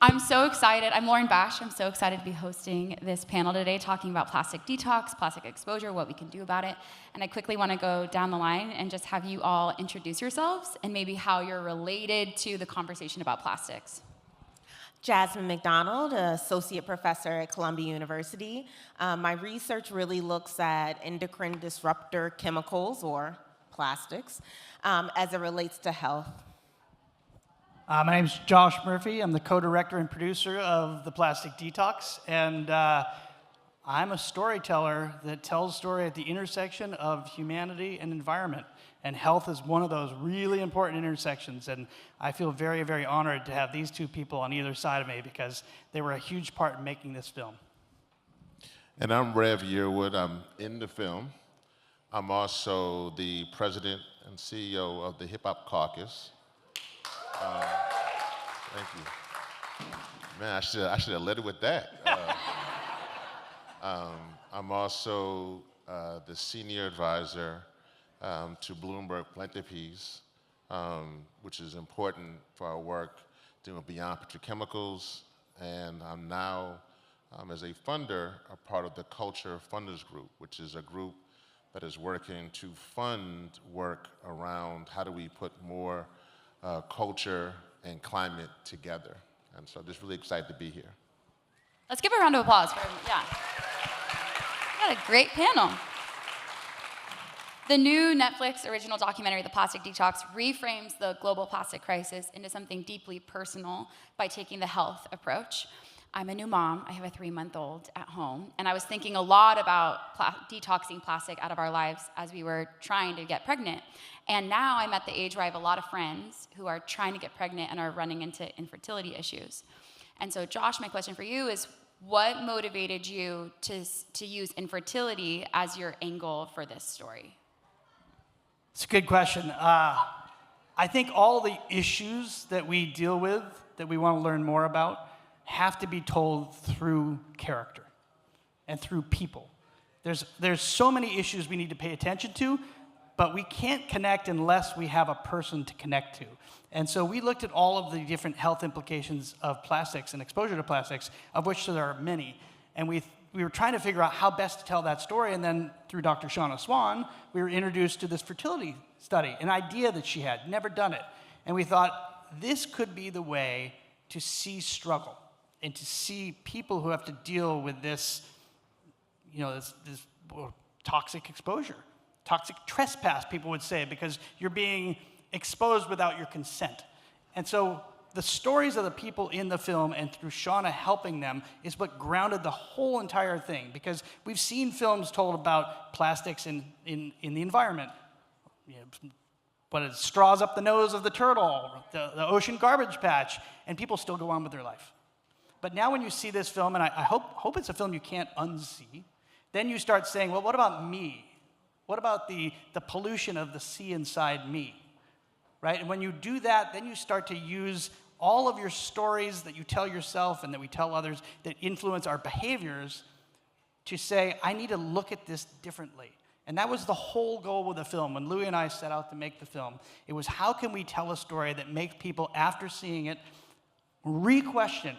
I'm so excited. I'm Lauren Bash. I'm so excited to be hosting this panel today talking about plastic detox, plastic exposure, what we can do about it. And I quickly want to go down the line and just have you all introduce yourselves and maybe how you're related to the conversation about plastics. Jasmine McDonald, associate professor at Columbia University. My research really looks at endocrine disruptor chemicals, or plastics, as it relates to health. My name's Josh Murphy. I'm the co-director and producer of The Plastic Detox, and I'm a storyteller that tells story at the intersection of humanity and environment. And health is one of those really important intersections, and I feel very, very honored to have these two people on either side of me because they were a huge part in making this film. And I'm Rev Yearwood. I'm in the film. I'm also the president and CEO of the Hip Hop Caucus. Thank you. Man, I should have led it with that. I'm also the senior advisor to Bloomberg Philanthropies, which is important for our work doing beyond petrochemicals. And I'm now, as a funder, a part of the Culture Funders Group, which is a group that is working to fund work around how do we put more culture and climate together. And so I'm just really excited to be here. Let's give a round of applause for, What a great panel. The new Netflix original documentary, The Plastic Detox, reframes the global plastic crisis into something deeply personal by taking the health approach. I'm a new mom. I have a 3-month-old at home, and I was thinking a lot about detoxing plastic out of our lives as we were trying to get pregnant. And now I'm at the age where I have a lot of friends who are trying to get pregnant and are running into infertility issues. And so, Josh, my question for you is, what motivated you to use infertility as your angle for this story? It's a good question. I think all the issues that we deal with, that we want to learn more about, have to be told through character and through people. There's so many issues we need to pay attention to, but we can't connect unless we have a person to connect to. And so we looked at all of the different health implications of plastics and exposure to plastics, of which there are many. And we were trying to figure out how best to tell that story, and then through Dr. Shauna Swan, we were introduced to this fertility study, an idea that she had, never done it. And we thought, this could be the way to see struggle and to see people who have to deal with this, this toxic exposure, toxic trespass, people would say, because you're being exposed without your consent. And so the stories of the people in the film and through Shauna helping them is what grounded the whole entire thing, because we've seen films told about plastics in the environment. But it straws up the nose of the turtle, the ocean garbage patch, and people still go on with their life. But now when you see this film, and I hope it's a film you can't unsee, then you start saying, well, what about me? What about the pollution of the sea inside me? Right? And when you do that, then you start to use all of your stories that you tell yourself and that we tell others that influence our behaviors to say, I need to look at this differently. And that was the whole goal with the film. When Louie and I set out to make the film, it was how can we tell a story that makes people, after seeing it, re-question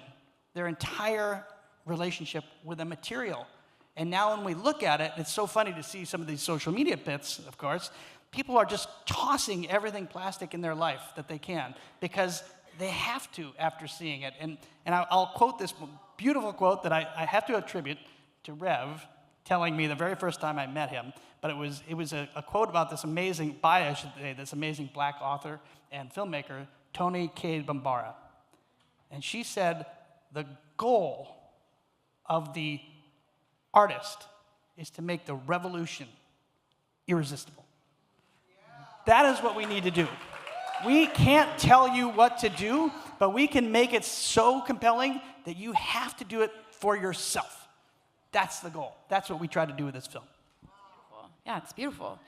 their entire relationship with the material. And now when we look at it, it's so funny to see some of these social media bits, of course, people are just tossing everything plastic in their life that they can because they have to after seeing it. And I'll quote this beautiful quote that I have to attribute to Rev telling me the very first time I met him, but it was a quote about this amazing, this amazing black author and filmmaker, Toni Cade Bambara. And she said, the goal of the artist is to make the revolution irresistible. That is what we need to do. We can't tell you what to do, but we can make it so compelling that you have to do it for yourself. That's the goal. That's what we try to do with this film. Beautiful. Yeah, it's beautiful.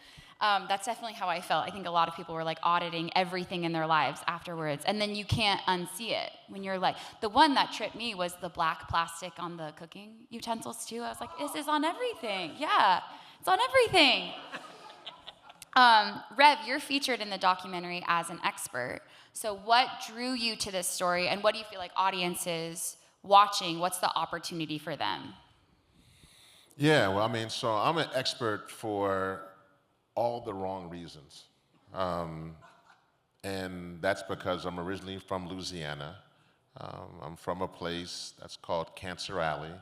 That's definitely how I felt. I think a lot of people were like auditing everything in their lives afterwards, and then you can't unsee it when you're like, the one that tripped me was the black plastic on the cooking utensils too. I was like, this is on everything. Yeah, it's on everything. Rev, you're featured in the documentary as an expert. So what drew you to this story, and what do you feel like audiences watching, what's the opportunity for them? Yeah, well, I mean, so I'm an expert for all the wrong reasons. And that's because I'm originally from Louisiana. I'm from a place that's called Cancer Alley.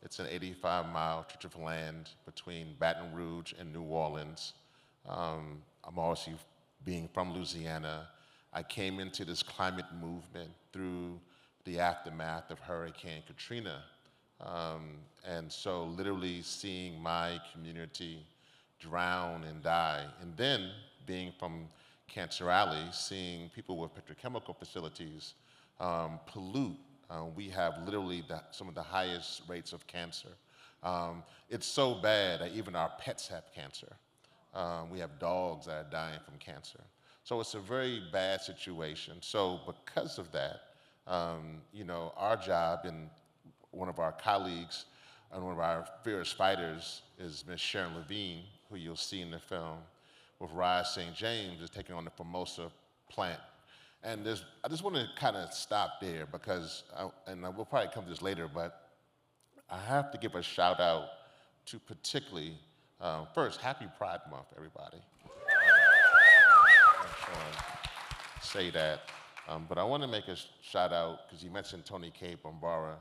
It's an 85-mile stretch of land between Baton Rouge and New Orleans. I'm also, being from Louisiana, I came into this climate movement through the aftermath of Hurricane Katrina. And so literally seeing my community drown and die, and then being from Cancer Alley, seeing people with petrochemical facilities pollute. We have literally some of the highest rates of cancer. It's so bad that even our pets have cancer. We have dogs that are dying from cancer. So it's a very bad situation. So because of that, our job, and one of our colleagues and one of our fierce fighters is Ms. Sharon Levine, who you'll see in the film, with Rise St. James, is taking on the Formosa plant. And I just want to kind of stop there because, and we'll probably come to this later, but I have to give a shout out to particularly, first, Happy Pride Month, everybody. Say that. But I want to make a shout out, because you mentioned Toni Cade Bambara,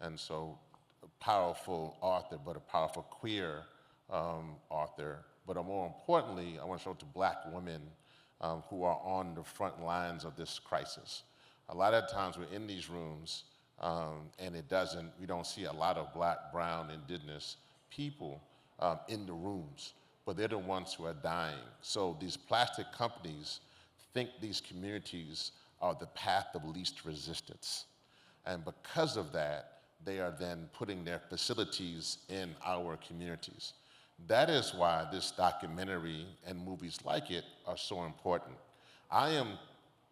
and so a powerful author, but a powerful queer author. But more importantly, I want to show it to Black women who are on the front lines of this crisis. A lot of times we're in these rooms, and we don't see a lot of Black, brown, indigenous people in the rooms, but they're the ones who are dying. So these plastic companies think these communities are the path of least resistance. And because of that, they are then putting their facilities in our communities. That is why this documentary and movies like it are so important. I am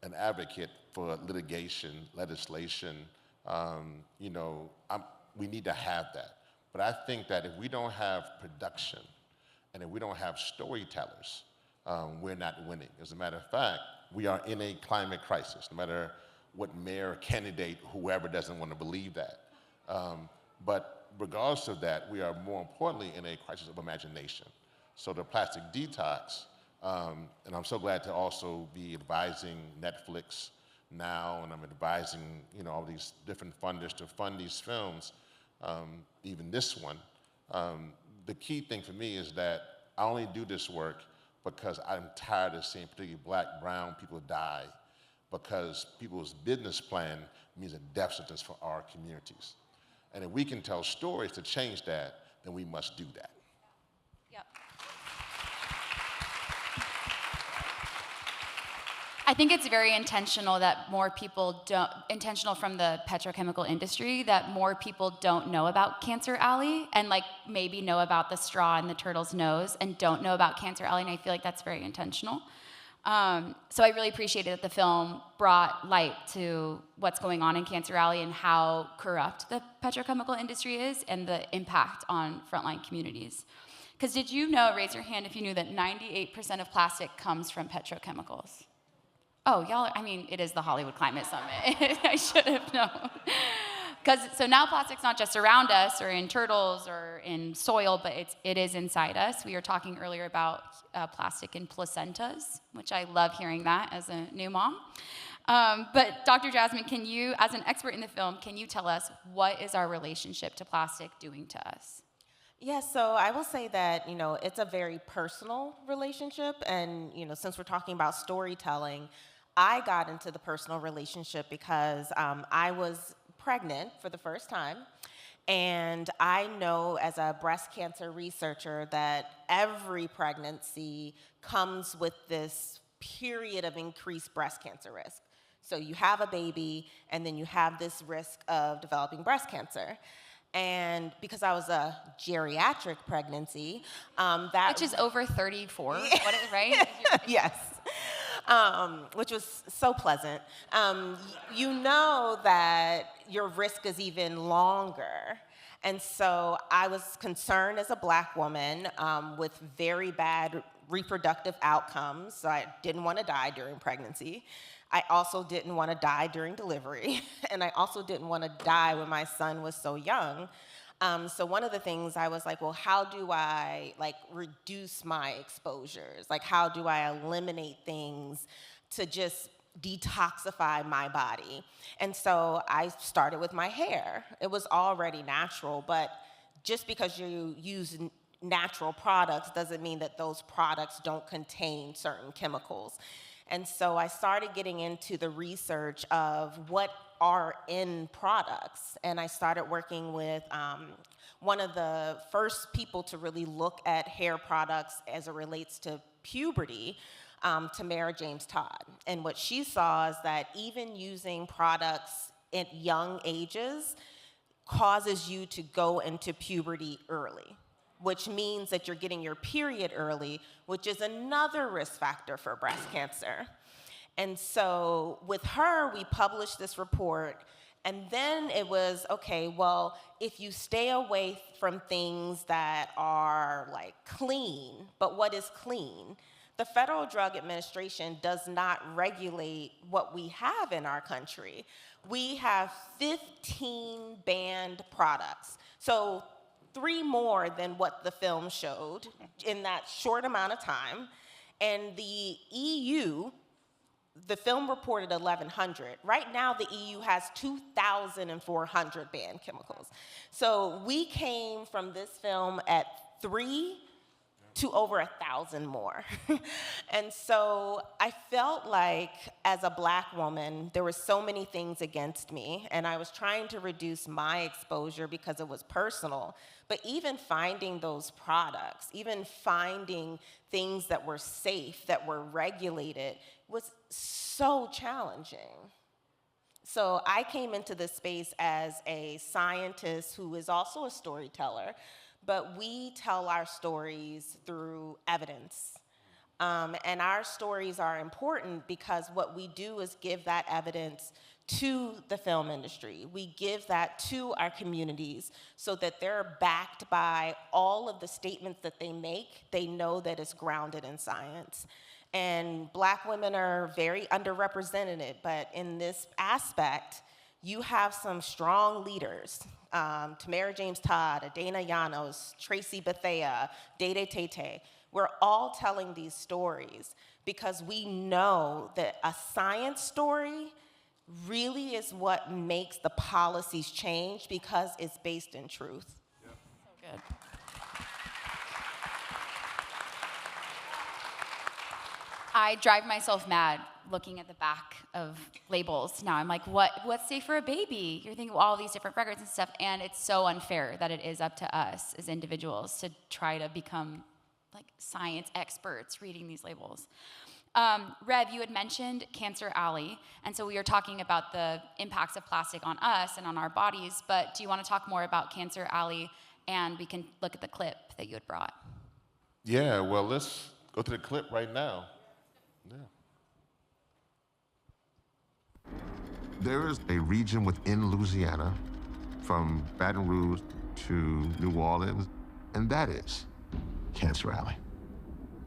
an advocate for litigation, legislation. We need to have that. But I think that if we don't have production and if we don't have storytellers, we're not winning. As a matter of fact, we are in a climate crisis, no matter what mayor, candidate, whoever doesn't want to believe that. But regardless of that, we are more importantly in a crisis of imagination. So the plastic detox, and I'm so glad to also be advising Netflix now, and I'm advising all these different funders to fund these films, even this one. The key thing for me is that I only do this work because I'm tired of seeing particularly Black, brown people die, because people's business plan means a death sentence for our communities. And if we can tell stories to change that, then we must do that. Yep. I think it's very intentional that more people intentional from the petrochemical industry, that more people don't know about Cancer Alley and maybe know about the straw in the turtle's nose and don't know about Cancer Alley, and I feel like that's very intentional. So I really appreciated that the film brought light to what's going on in Cancer Alley and how corrupt the petrochemical industry is and the impact on frontline communities. Because did you know, raise your hand if you knew that 98% of plastic comes from petrochemicals? Oh, y'all, it is the Hollywood Climate Summit. I should have known. So now plastic's not just around us or in turtles or in soil, but it is inside us. We were talking earlier about plastic in placentas, which I love hearing that as a new mom. But Dr. Jasmine, can you, as an expert in the film, can you tell us what is our relationship to plastic doing to us? Yes, so I will say that, it's a very personal relationship. And, since we're talking about storytelling, I got into the personal relationship because I was pregnant for the first time. And I know as a breast cancer researcher that every pregnancy comes with this period of increased breast cancer risk. So you have a baby, and then you have this risk of developing breast cancer. And because I was a geriatric pregnancy, which is over 34, right? Yes. Which was so pleasant. You know that your risk is even longer. And so I was concerned as a Black woman with very bad reproductive outcomes. So I didn't want to die during pregnancy. I also didn't want to die during delivery, and I also didn't want to die when my son was so young. So one of the things I was like, well, how do I reduce my exposures? Like, how do I eliminate things to just detoxify my body? And so I started with my hair. It was already natural, but just because you use natural products doesn't mean that those products don't contain certain chemicals. And so I started getting into the research of what are in products. And I started working with one of the first people to really look at hair products as it relates to puberty, Tamara James Todd. And what she saw is that even using products at young ages causes you to go into puberty early, which means that you're getting your period early, which is another risk factor for breast cancer. And so with her, we published this report, and then it was, okay, well, if you stay away from things that are like clean, but what is clean? The Federal Drug Administration does not regulate what we have in our country. We have 15 banned products. So 3 more than what the film showed in that short amount of time. And the EU, the film reported 1,100. Right now, the EU has 2,400 banned chemicals. So we came from this film at 3 to over 1,000 more. And so I felt like, as a Black woman, there were so many things against me, and I was trying to reduce my exposure because it was personal. But even finding those products, even finding things that were safe, that were regulated, was so challenging. So I came into this space as a scientist who is also a storyteller, but we tell our stories through evidence. And our stories are important because what we do is give that evidence to the film industry. We give that to our communities so that they're backed by all of the statements that they make. They know that it's grounded in science. And Black women are very underrepresented, but in this aspect, you have some strong leaders. Tamara James Todd, Adana Llanos, Tracy Bethea, Dede Tete. We're all telling these stories because we know that a science story really is what makes the policies change because it's based in truth. So good. I drive myself mad looking at the back of labels now. I'm like, what's safe for a baby? You're thinking of all these different records and stuff, and it's so unfair that it is up to us as individuals to try to become like science experts reading these labels. Rev, you had mentioned Cancer Alley, and so we were talking about the impacts of plastic on us and on our bodies, but do you want to talk more about Cancer Alley, and we can look at the clip that you had brought? Yeah, well, let's go to the clip right now. Yeah. There is a region within Louisiana, from Baton Rouge to New Orleans, and that is Cancer Alley.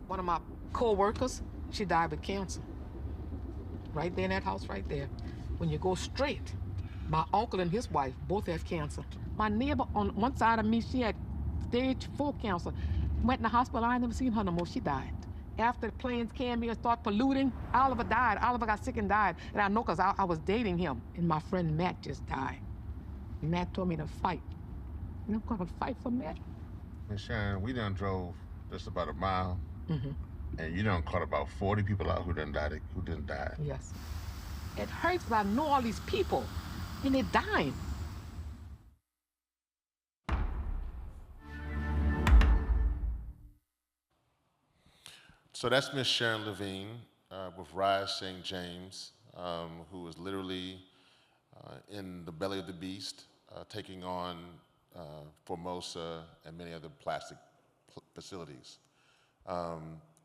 One of my co-workers, she died with cancer. Right there in that house right there. When you go straight, my uncle and his wife both have cancer. My neighbor on one side of me, she had stage 4 cancer. Went in the hospital, I ain't never seen her no more, she died. After the planes came here and started polluting, Oliver died. Oliver got sick and died. And I know because I was dating him. And my friend Matt just died. Matt told me to fight. And I'm gonna fight for Matt. Miss Sharon, we done drove just about a mile, and you done caught about 40 people out who didn't die. Yes. It hurts, but I know all these people, and they're dying. So that's Miss Sharon Levine with Rise St. James, who was literally in the belly of the beast, taking on Formosa and many other plastic facilities,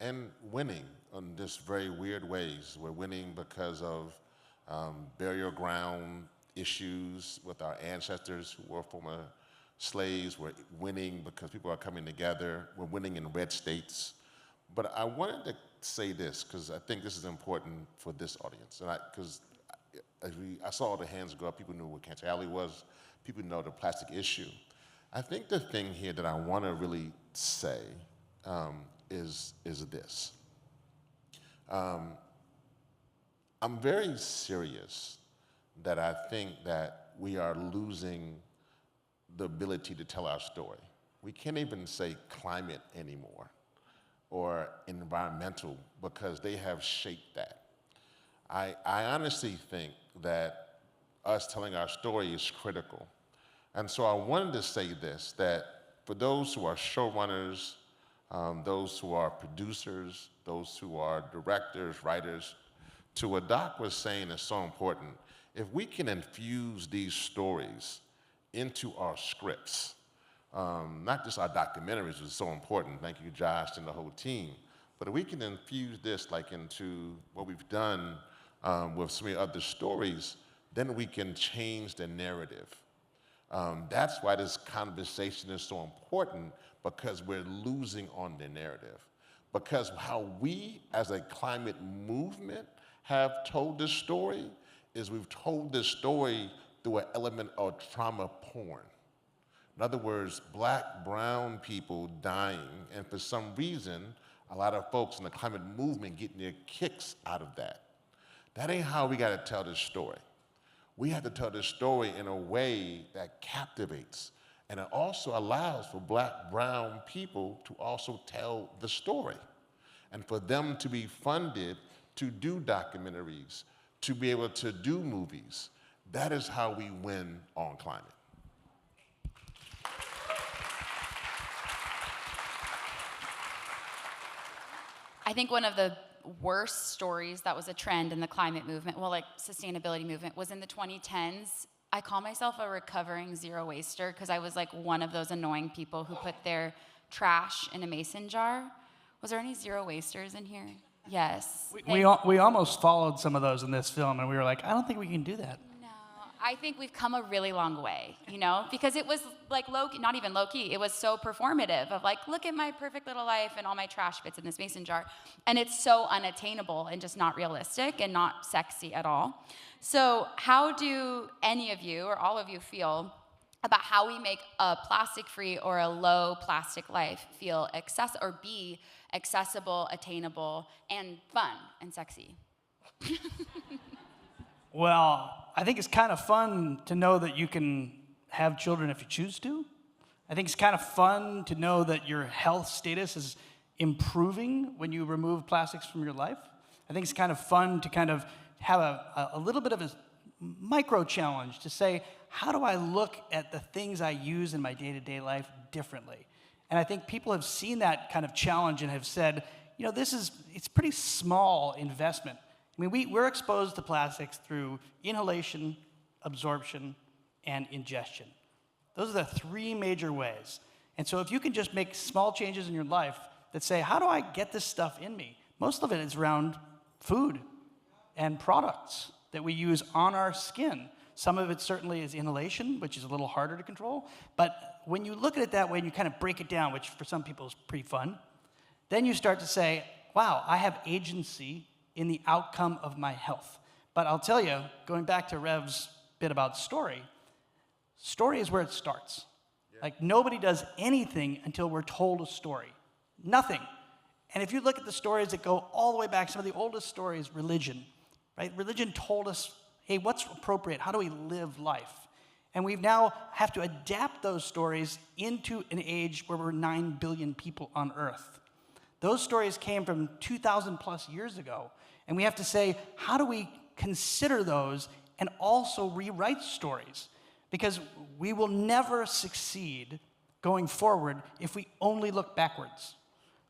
and winning in just very weird ways. We're winning because of burial ground issues with our ancestors who were former slaves. We're winning because people are coming together. We're winning in red states. But I wanted to say this, because I think this is important for this audience. And because I saw all the hands go up, people knew what Cancer Alley was, people know the plastic issue. I think the thing here that I want to really say is this. I'm very serious that I think that we are losing the ability to tell our story. We can't even say climate anymore or environmental because they have shaped that. I honestly think that us telling our story is critical. And so I wanted to say this, that for those who are showrunners, those who are producers, those who are directors, writers, to what Doc was saying is so important. If we can infuse these stories into our scripts, not just our documentaries, which is so important, thank you Josh and the whole team, but if we can infuse this like into what we've done with so many other stories, then we can change the narrative. That's why this conversation is so important, because we're losing on the narrative. Because how we as a climate movement have told this story is we've told this story through an element of trauma porn. In other words, black, brown people dying, and for some reason, a lot of folks in the climate movement getting their kicks out of that. That ain't how we gotta tell this story. We have to tell this story in a way that captivates, and it also allows for black, brown people to also tell the story, and for them to be funded to do documentaries, to be able to do movies. That is how we win on climate. I think one of the worst stories that was a trend in the climate movement, well, like sustainability movement, was in the 2010s. I call myself a recovering zero waster because I was like one of those annoying people who put their trash in a mason jar. Was there any zero wasters in here? Yes. We almost followed some of those in this film, and we were like, I don't think we can do that. No, I think we've come a really long way, you know, because it was like low-key, not even low-key, it was so performative of like, look at my perfect little life and all my trash bits in this mason jar. And it's so unattainable and just not realistic and not sexy at all. So how do any of you or all of you feel about how we make a plastic-free or a low plastic life feel be accessible, attainable, and fun and sexy? Well, I think it's kind of fun to know that you can have children if you choose to. I think it's kind of fun to know that your health status is improving when you remove plastics from your life. I think it's kind of fun to kind of have a little bit of a micro challenge to say, how do I look at the things I use in my day-to-day life differently? And I think people have seen that kind of challenge and have said, you know, it's pretty small investment. I mean, we're exposed to plastics through inhalation, absorption, and ingestion. Those are the three major ways. And so if you can just make small changes in your life that say, how do I get this stuff in me? Most of it is around food and products that we use on our skin. Some of it certainly is inhalation, which is a little harder to control. But when you look at it that way and you kind of break it down, which for some people is pretty fun, then you start to say, wow, I have agency in the outcome of my health. But I'll tell you, going back to Rev's bit about story is where it starts. Yeah. Like nobody does anything until we're told a story. Nothing. And if you look at the stories that go all the way back, some of the oldest stories, religion, right? Religion told us, hey, what's appropriate? How do we live life? And we now have to adapt those stories into an age where we're 9 billion people on Earth. Those stories came from 2,000 plus years ago. And we have to say, how do we consider those and also rewrite stories? Because we will never succeed going forward if we only look backwards.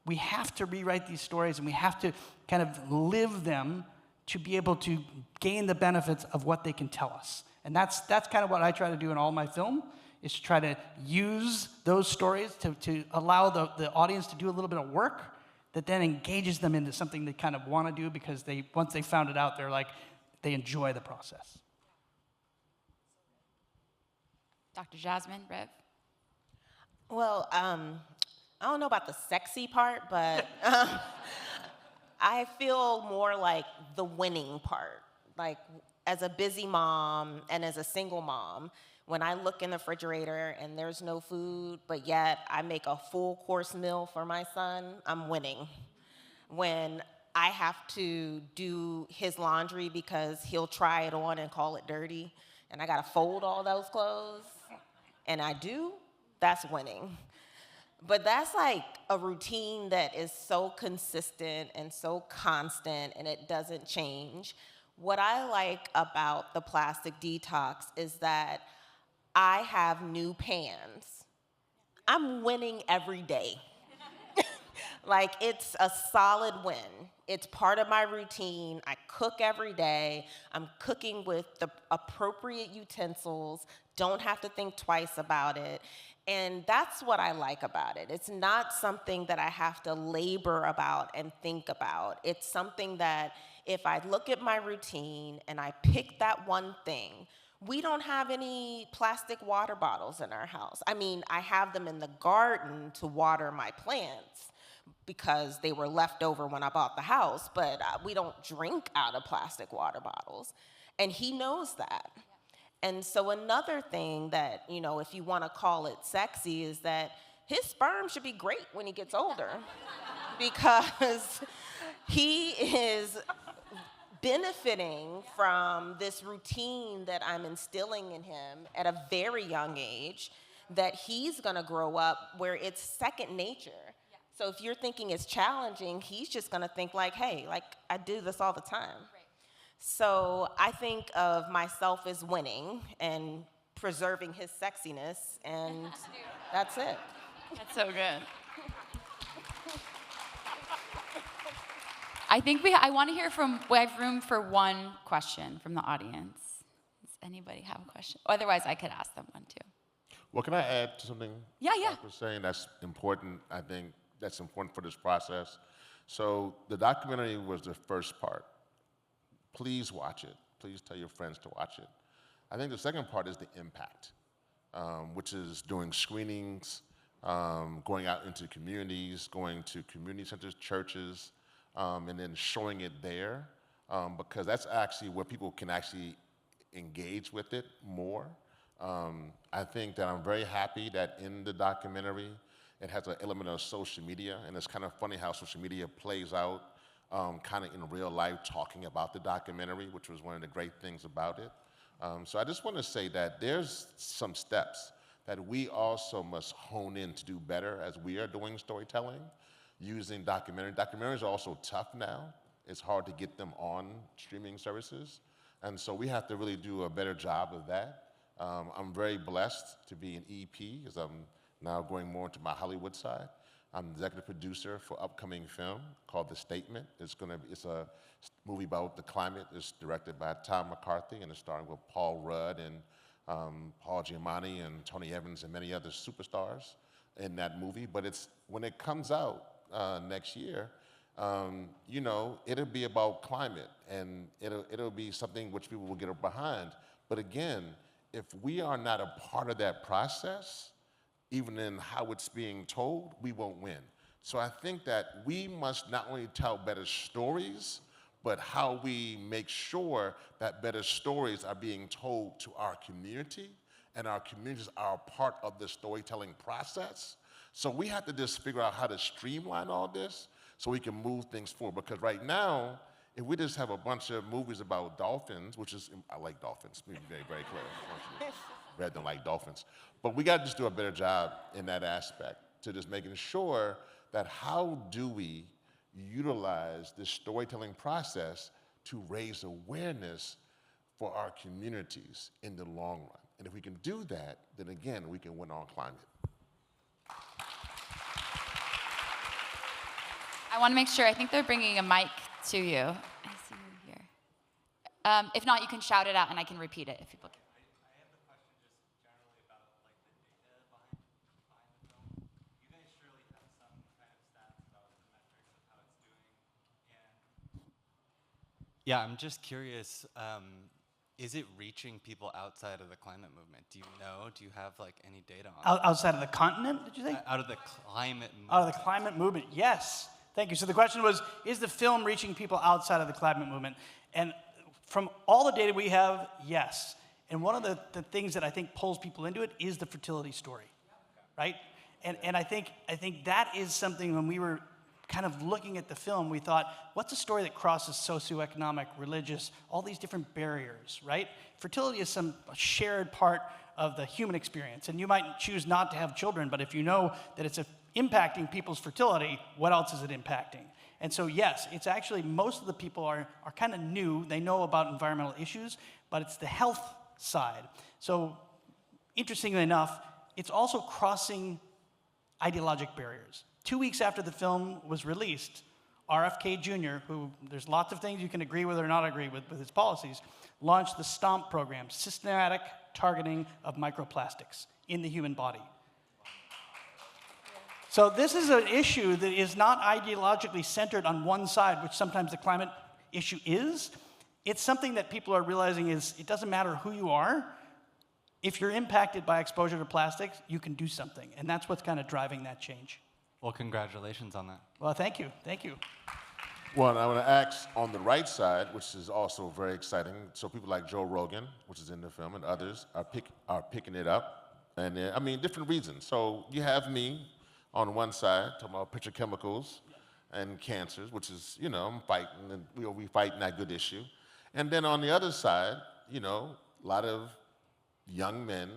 We have to rewrite these stories and we have to kind of live them to be able to gain the benefits of what they can tell us. And that's kind of what I try to do in all my film, is to try to use those stories to allow the audience to do a little bit of work that then engages them into something they kind of want to do, because once they found it out, they're like, they enjoy the process. Dr. Jasmine, Rev? Well, I don't know about the sexy part, but I feel more like the winning part. Like, as a busy mom and as a single mom, when I look in the refrigerator and there's no food, but yet I make a full course meal for my son, I'm winning. When I have to do his laundry because he'll try it on and call it dirty, and I gotta fold all those clothes, and I do, that's winning. But that's like a routine that is so consistent and so constant, and it doesn't change. What I like about the plastic detox is that I have new pans. I'm winning every day. Like, it's a solid win. It's part of my routine. I cook every day. I'm cooking with the appropriate utensils, don't have to think twice about it. And that's what I like about it. It's not something that I have to labor about and think about. It's something that if I look at my routine and I pick that one thing, we don't have any plastic water bottles in our house. I mean, I have them in the garden to water my plants because they were left over when I bought the house, but we don't drink out of plastic water bottles. And he knows that. And so another thing that, you know, if you want to call it sexy, is that his sperm should be great when he gets older because he is benefiting from this routine that I'm instilling in him at a very young age, that he's going to grow up where it's second nature. So if you're thinking it's challenging, he's just going to think like, hey, like, I do this all the time. Right. So I think of myself as winning and preserving his sexiness, and that's it. That's so good. I think I want to hear we have room for one question from the audience. Does anybody have a question? Otherwise, I could ask them one too. Well, can I add to something? Yeah. Mark was saying that's important. I think that's important for this process. So the documentary was the first part. Please watch it. Please tell your friends to watch it. I think the second part is the impact, which is doing screenings, going out into communities, going to community centers, churches, and then showing it there, because that's actually where people can actually engage with it more. I think that I'm very happy that in the documentary, it has an element of social media, and it's kind of funny how social media plays out kind of in real life, talking about the documentary, which was one of the great things about it. So I just want to say that there's some steps that we also must hone in to do better as we are doing storytelling, using documentary. Documentaries are also tough now. It's hard to get them on streaming services. And so we have to really do a better job of that. I'm very blessed to be an EP, because I'm now going more into my Hollywood side. I'm the executive producer for upcoming film called The Statement. It's a movie about the climate. It's directed by Tom McCarthy, and it's starring with Paul Rudd and Paul Giamatti and Tony Evans and many other superstars in that movie. But when it comes out next year, you know, it'll be about climate, and it'll be something which people will get behind. But again, if we are not a part of that process, even in how it's being told, we won't win. So I think that we must not only tell better stories, but how we make sure that better stories are being told to our community, and our communities are a part of the storytelling process. So we have to just figure out how to streamline all this so we can move things forward. Because right now, if we just have a bunch of movies about dolphins, which is, I like dolphins, to be very, very clear. Red don't like dolphins. But we got to just do a better job in that aspect, to just making sure that how do we utilize this storytelling process to raise awareness for our communities in the long run. And if we can do that, then again, we can win on climate. I want to make sure, I think they're bringing a mic to you. I see you here. If not, you can shout it out and I can repeat it if people can. Yeah, I'm just curious, is it reaching people outside of the climate movement? Do you know? Do you have like any data on it? Outside of the continent, did you say? Out of the climate movement. Out of the climate movement, yes. Thank you. So the question was, is the film reaching people outside of the climate movement? And from all the data we have, yes. And one of the things that I think pulls people into it is the fertility story, right? And I think that is something when we were kind of looking at the film, we thought, what's a story that crosses socioeconomic, religious, all these different barriers, right? Fertility is a shared part of the human experience. And you might choose not to have children, but if you know that it's impacting people's fertility, what else is it impacting? And so yes, it's actually, most of the people are kind of new. They know about environmental issues, but it's the health side. So interestingly enough, it's also crossing ideologic barriers. 2 weeks after the film was released, RFK Jr., who there's lots of things you can agree with or not agree with his policies, launched the STOMP program, Systematic Targeting of Microplastics in the Human Body. So this is an issue that is not ideologically centered on one side, which sometimes the climate issue is. It's something that people are realizing is, it doesn't matter who you are. If you're impacted by exposure to plastics, you can do something. And that's what's kind of driving that change. Well, congratulations on that. Well, thank you. Thank you. Well, I want to ask on the right side, which is also very exciting. So people like Joe Rogan, which is in the film, and others are picking it up. And I mean, different reasons. So you have me on one side talking about petrochemicals and cancers, which is, you know, I'm fighting, and we fighting that good issue. And then on the other side, you know, a lot of young men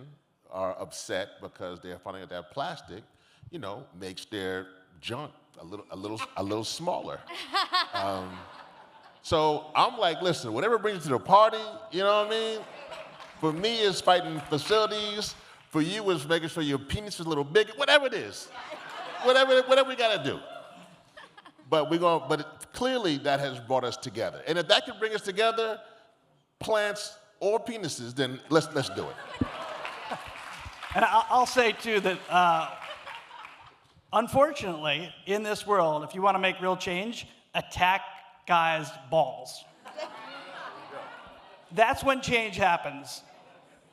are upset because they're finding out that plastic, you know, makes their junk a little smaller. So I'm like, listen, whatever brings you to the party, you know what I mean? For me, it's fighting facilities. For you, it's making sure your penis is a little bigger. Whatever it is, whatever we gotta do. But clearly that has brought us together. And if that can bring us together, plants or penises, then let's do it. And I'll say too that unfortunately, in this world, if you want to make real change, attack guys' balls. That's when change happens.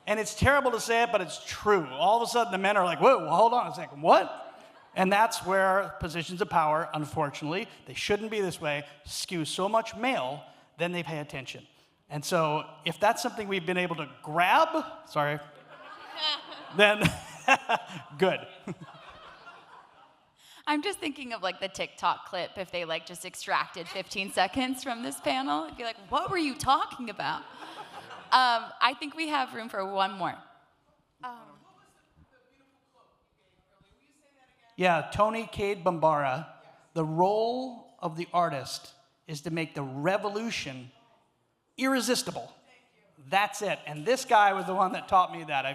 And it's terrible to say it, but it's true. All of a sudden, the men are like, whoa, well, hold on a second, what? And that's where positions of power, unfortunately, they shouldn't be this way, skew so much male, then they pay attention. And so if that's something we've been able to grab, then good. I'm just thinking of like the TikTok clip if they like just extracted 15 seconds from this panel. It'd be like, what were you talking about? I think we have room for one more. Yeah, Tony Cade Bambara, the role of the artist is to make the revolution irresistible. That's it. And this guy was the one that taught me that. I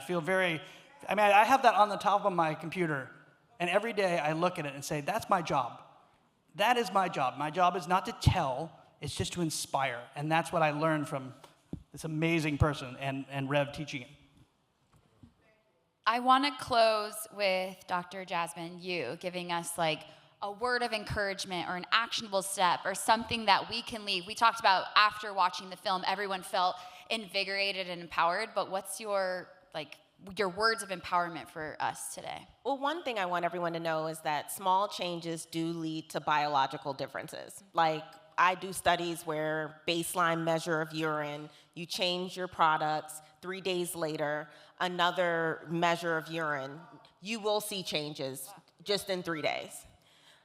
have that on the top of my computer. And every day I look at it and say, that's my job. That is my job. My job is not to tell, it's just to inspire. And that's what I learned from this amazing person and Rev teaching it. I want to close with Dr. Jasmine Yu giving us like a word of encouragement or an actionable step or something that we can leave. We talked about after watching the film, everyone felt invigorated and empowered, but what's your words of empowerment for us today? Well, one thing I want everyone to know is that small changes do lead to biological differences. Like, I do studies where baseline measure of urine, you change your products, 3 days later, another measure of urine, you will see changes just in 3 days.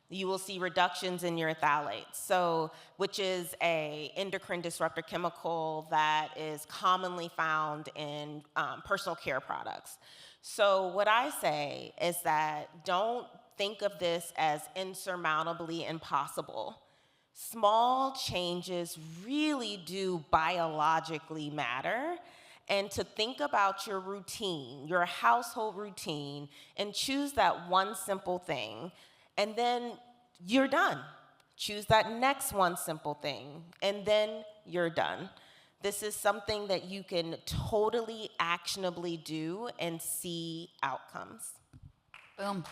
You will see reductions in your phthalates, which is a endocrine disruptor chemical that is commonly found in personal care products. So what I say is that don't think of this as insurmountably impossible. Small changes really do biologically matter. And to think about your routine, your household routine, and choose that one simple thing, and then you're done. Choose that next one simple thing, and then you're done. This is something that you can totally actionably do and see outcomes. Boom.